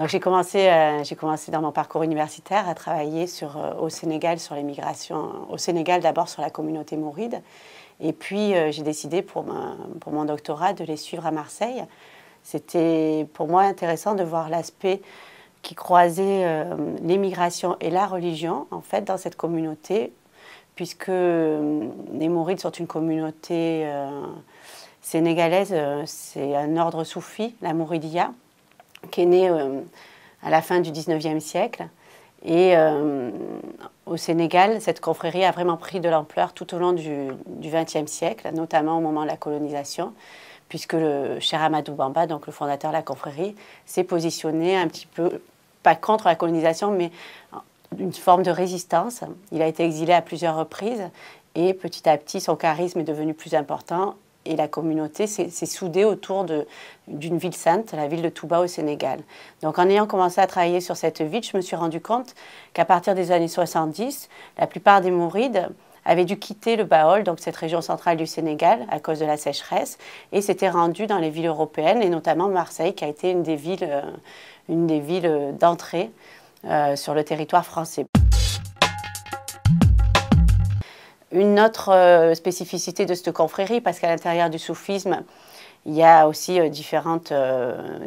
Donc j'ai commencé dans mon parcours universitaire à travailler au Sénégal sur les migrations, au Sénégal d'abord sur la communauté mouride, et puis j'ai décidé pour mon doctorat de les suivre à Marseille. C'était pour moi intéressant de voir l'aspect qui croisait les migrations et la religion en fait dans cette communauté, puisque les mourides sont une communauté sénégalaise, c'est un ordre soufi, la Mouridia, qui est né à la fin du 19e siècle. Et au Sénégal, cette confrérie a vraiment pris de l'ampleur tout au long du 20e siècle, notamment au moment de la colonisation, puisque le Cheikh Ahmadou Bamba, donc le fondateur de la confrérie, s'est positionné un petit peu, pas contre la colonisation, mais une forme de résistance. Il a été exilé à plusieurs reprises et petit à petit, son charisme est devenu plus important. Et la communauté s'est soudée autour d'une ville sainte, la ville de Touba au Sénégal. Donc en ayant commencé à travailler sur cette ville, je me suis rendu compte qu'à partir des années 70, la plupart des mourides avaient dû quitter le Baol, donc cette région centrale du Sénégal, à cause de la sécheresse, et s'étaient rendus dans les villes européennes, et notamment Marseille, qui a été une des villes d'entrée sur le territoire français. Une autre spécificité de cette confrérie, parce qu'à l'intérieur du soufisme, il y a aussi différentes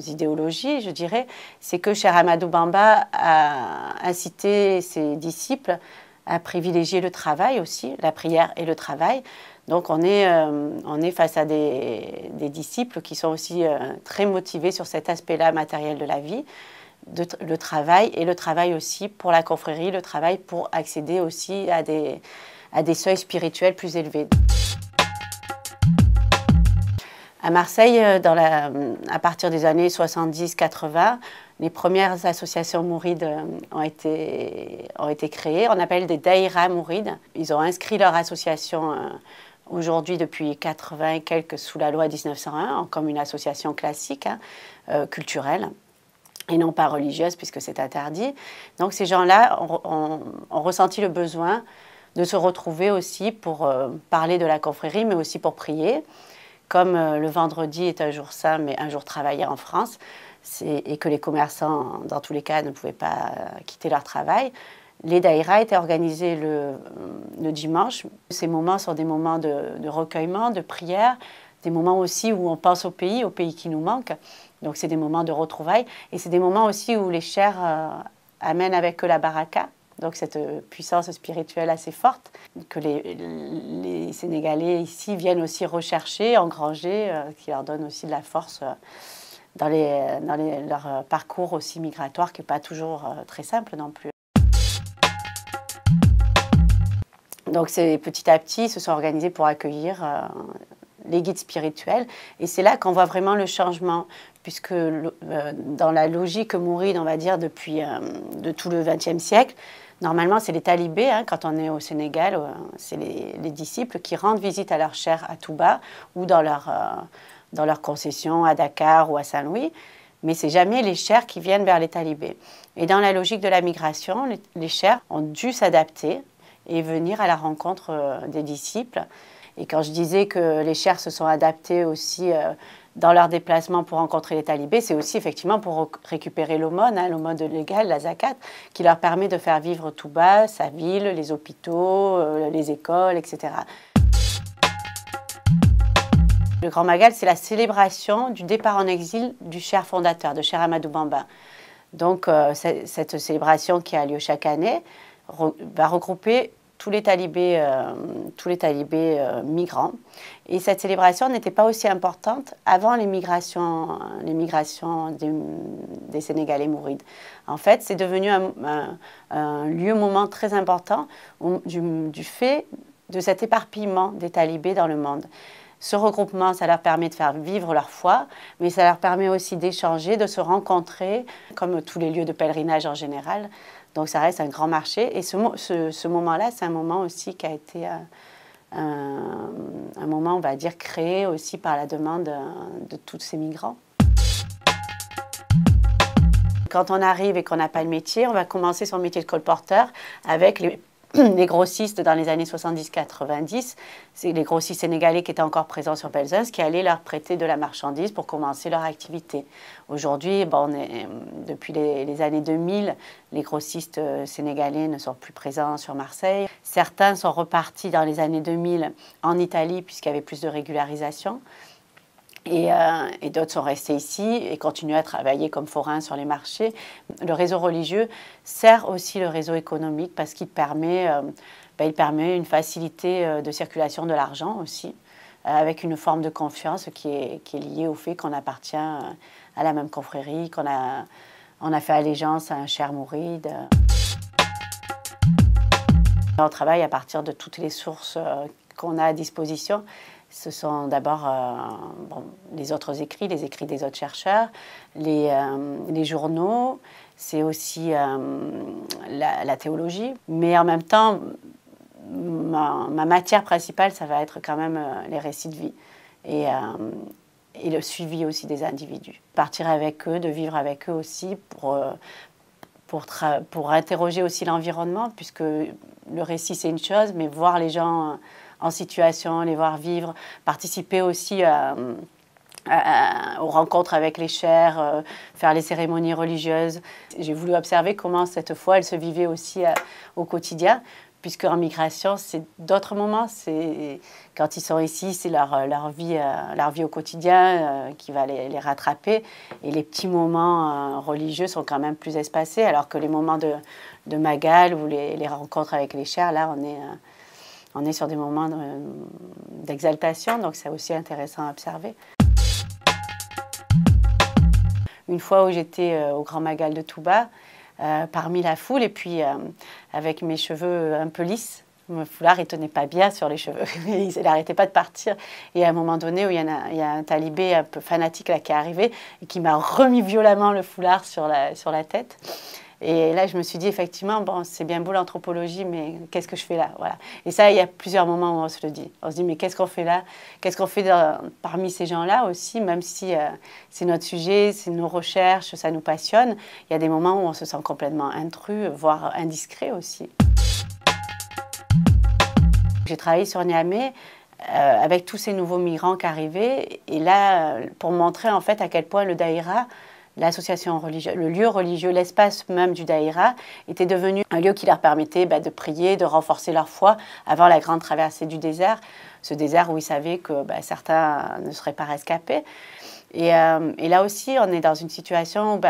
idéologies, je dirais, c'est que Cheikh Ahmadou Bamba a incité ses disciples à privilégier le travail aussi, la prière et le travail. Donc on est face à des disciples qui sont aussi très motivés sur cet aspect-là matériel de la vie, le travail, et le travail aussi pour la confrérie, le travail pour accéder aussi à des seuils spirituels plus élevés. À Marseille, à partir des années 70-80, les premières associations mourides ont été créées. On appelle des daïras mourides. Ils ont inscrit leur association aujourd'hui depuis 80 et quelques sous la loi 1901 comme une association classique, culturelle, et non pas religieuse puisque c'est interdit. Donc ces gens-là ont ressenti le besoin de se retrouver aussi pour parler de la confrérie, mais aussi pour prier. Comme le vendredi est un jour saint, mais un jour travaillé en France, et que les commerçants, dans tous les cas, ne pouvaient pas quitter leur travail, les daïras étaient organisés le dimanche. Ces moments sont des moments de recueillement, de prière, des moments aussi où on pense au pays qui nous manque. Donc c'est des moments de retrouvailles, et c'est des moments aussi où les chers amènent avec eux la baraka. Donc cette puissance spirituelle assez forte que les Sénégalais ici viennent aussi rechercher, engranger, qui leur donne aussi de la force dans leur parcours aussi migratoire qui n'est pas toujours très simple non plus. Donc petit à petit, ils se sont organisés pour accueillir les guides spirituels. Et c'est là qu'on voit vraiment le changement, puisque dans la logique mouride, on va dire, de tout le XXe siècle, normalement, c'est les talibés, quand on est au Sénégal, c'est les disciples qui rendent visite à leurs chers à Touba ou dans leur concession à Dakar ou à Saint-Louis, mais c'est jamais les chers qui viennent vers les talibés. Et dans la logique de la migration, les chers ont dû s'adapter et venir à la rencontre des disciples. Et quand je disais que les chers se sont adaptés aussi dans leur déplacement pour rencontrer les talibés, c'est aussi effectivement pour récupérer l'aumône, l'aumône légale, la zakat, qui leur permet de faire vivre Touba, sa ville, les hôpitaux, les écoles, etc. Le Grand Magal, c'est la célébration du départ en exil du cheikh fondateur, de Cheikh Ahmadou Bamba. Donc cette célébration qui a lieu chaque année va regrouper tous les talibés migrants. Et cette célébration n'était pas aussi importante avant les migrations des Sénégalais mourides. En fait, c'est devenu un lieu-moment très important du fait de cet éparpillement des talibés dans le monde. Ce regroupement, ça leur permet de faire vivre leur foi, mais ça leur permet aussi d'échanger, de se rencontrer, comme tous les lieux de pèlerinage en général. Donc ça reste un grand marché. Et ce moment-là, c'est un moment aussi qui a été un moment, on va dire, créé aussi par la demande de tous ces migrants. Quand on arrive et qu'on n'a pas le métier, on va commencer son métier de colporteur avec les grossistes dans les années 70-90, c'est les grossistes sénégalais qui étaient encore présents sur Belzunce qui allaient leur prêter de la marchandise pour commencer leur activité. Aujourd'hui, depuis les années 2000, les grossistes sénégalais ne sont plus présents sur Marseille. Certains sont repartis dans les années 2000 en Italie puisqu'il y avait plus de régularisation. Et d'autres sont restés ici et continuent à travailler comme forains sur les marchés. Le réseau religieux sert aussi le réseau économique parce qu'il permet, une facilité de circulation de l'argent aussi, avec une forme de confiance qui est liée au fait qu'on appartient à la même confrérie, on a fait allégeance à un cher mouride. On travaille à partir de toutes les sources qu'on a à disposition. Ce sont d'abord les autres écrits, les écrits des autres chercheurs, les journaux, c'est aussi la théologie. Mais en même temps, ma matière principale, ça va être quand même les récits de vie et le suivi aussi des individus. Partir avec eux, de vivre avec eux aussi pour interroger aussi l'environnement, puisque le récit c'est une chose, mais voir les gens en situation, les voir vivre, participer aussi aux rencontres avec les chers, faire les cérémonies religieuses. J'ai voulu observer comment cette foi, elle se vivait aussi au quotidien, puisque en migration, c'est d'autres moments. Quand ils sont ici, c'est leur vie au quotidien qui va les rattraper. Et les petits moments religieux sont quand même plus espacés, alors que les moments de Magal ou les rencontres avec les chers, là, on est sur des moments d'exaltation, donc c'est aussi intéressant à observer. Une fois où j'étais au Grand Magal de Touba, parmi la foule, et puis avec mes cheveux un peu lisses, mon foulard ne tenait pas bien sur les cheveux, il n'arrêtait pas de partir. Et à un moment donné, où il y a un talibé un peu fanatique là, qui est arrivé et qui m'a remis violemment le foulard sur la tête. Et là, je me suis dit, effectivement, bon, c'est bien beau l'anthropologie, mais qu'est-ce que je fais là? Voilà. Et ça, il y a plusieurs moments où on se le dit. On se dit, mais qu'est-ce qu'on fait là? Qu'est-ce qu'on fait parmi ces gens-là aussi, même si c'est notre sujet, c'est nos recherches, ça nous passionne. Il y a des moments où on se sent complètement intrus, voire indiscret aussi. J'ai travaillé sur Niamey avec tous ces nouveaux migrants qui arrivaient. Et là, pour montrer en fait à quel point le daïra, l'association religieuse, le lieu religieux, l'espace même du daïra, était devenu un lieu qui leur permettait de prier, de renforcer leur foi avant la grande traversée du désert. Ce désert où ils savaient que certains ne seraient pas rescapés. Et là aussi, on est dans une situation où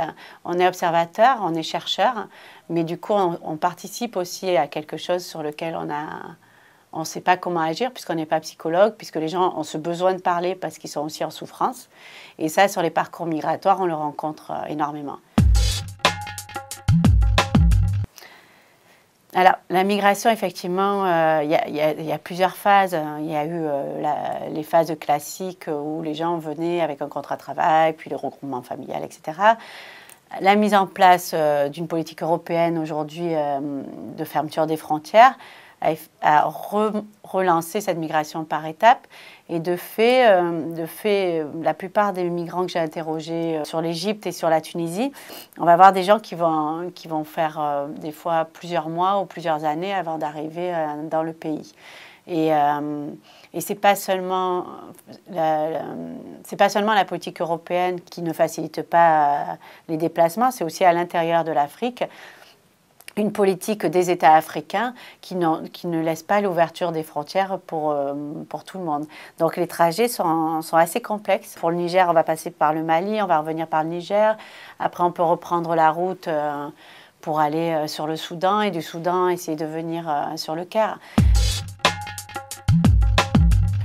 on est observateur, on est chercheur, mais du coup, on participe aussi à quelque chose sur lequel on ne sait pas comment agir puisqu'on n'est pas psychologue, puisque les gens ont ce besoin de parler parce qu'ils sont aussi en souffrance. Et ça, sur les parcours migratoires, on le rencontre énormément. Alors, la migration, effectivement, il y a plusieurs phases. Il y a eu les phases classiques où les gens venaient avec un contrat de travail, puis le regroupement familial, etc. La mise en place d'une politique européenne aujourd'hui de fermeture des frontières à relancer cette migration par étapes. Et de fait, la plupart des migrants que j'ai interrogés sur l'Égypte et sur la Tunisie, on va voir des gens qui vont faire des fois plusieurs mois ou plusieurs années avant d'arriver dans le pays. Et c'est pas seulement la politique européenne qui ne facilite pas les déplacements, c'est aussi à l'intérieur de l'Afrique une politique des États africains qui ne laisse pas l'ouverture des frontières pour tout le monde. Donc les trajets sont assez complexes. Pour le Niger, on va passer par le Mali, on va revenir par le Niger. Après, on peut reprendre la route pour aller sur le Soudan et du Soudan, essayer de venir sur le Caire.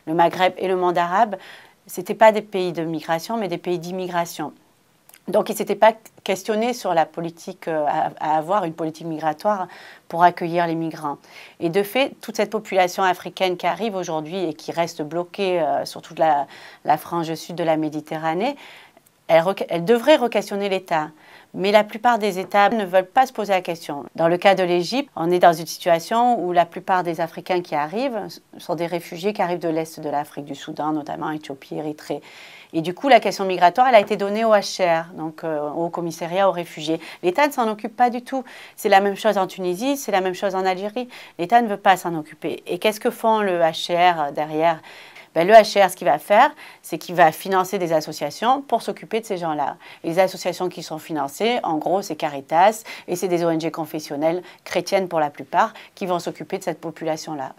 Le Maghreb et le monde arabe, ce n'étaient pas des pays de migration, mais des pays d'immigration. Donc, ils ne s'étaient pas questionnés sur la politique, à avoir une politique migratoire pour accueillir les migrants. Et de fait, toute cette population africaine qui arrive aujourd'hui et qui reste bloquée sur toute la frange sud de la Méditerranée, elle devrait re-questionner l'État. Mais la plupart des États ne veulent pas se poser la question. Dans le cas de l'Égypte, on est dans une situation où la plupart des Africains qui arrivent sont des réfugiés qui arrivent de l'Est de l'Afrique, du Soudan notamment, Éthiopie, Érythrée. Et du coup, la question migratoire, elle a été donnée au HCR, donc au commissariat aux réfugiés. L'État ne s'en occupe pas du tout. C'est la même chose en Tunisie, c'est la même chose en Algérie. L'État ne veut pas s'en occuper. Et qu'est-ce que font le HCR derrière? Ben, le HCR, ce qu'il va faire, c'est qu'il va financer des associations pour s'occuper de ces gens-là. Les associations qui sont financées, en gros, c'est Caritas et c'est des ONG confessionnelles, chrétiennes pour la plupart, qui vont s'occuper de cette population-là.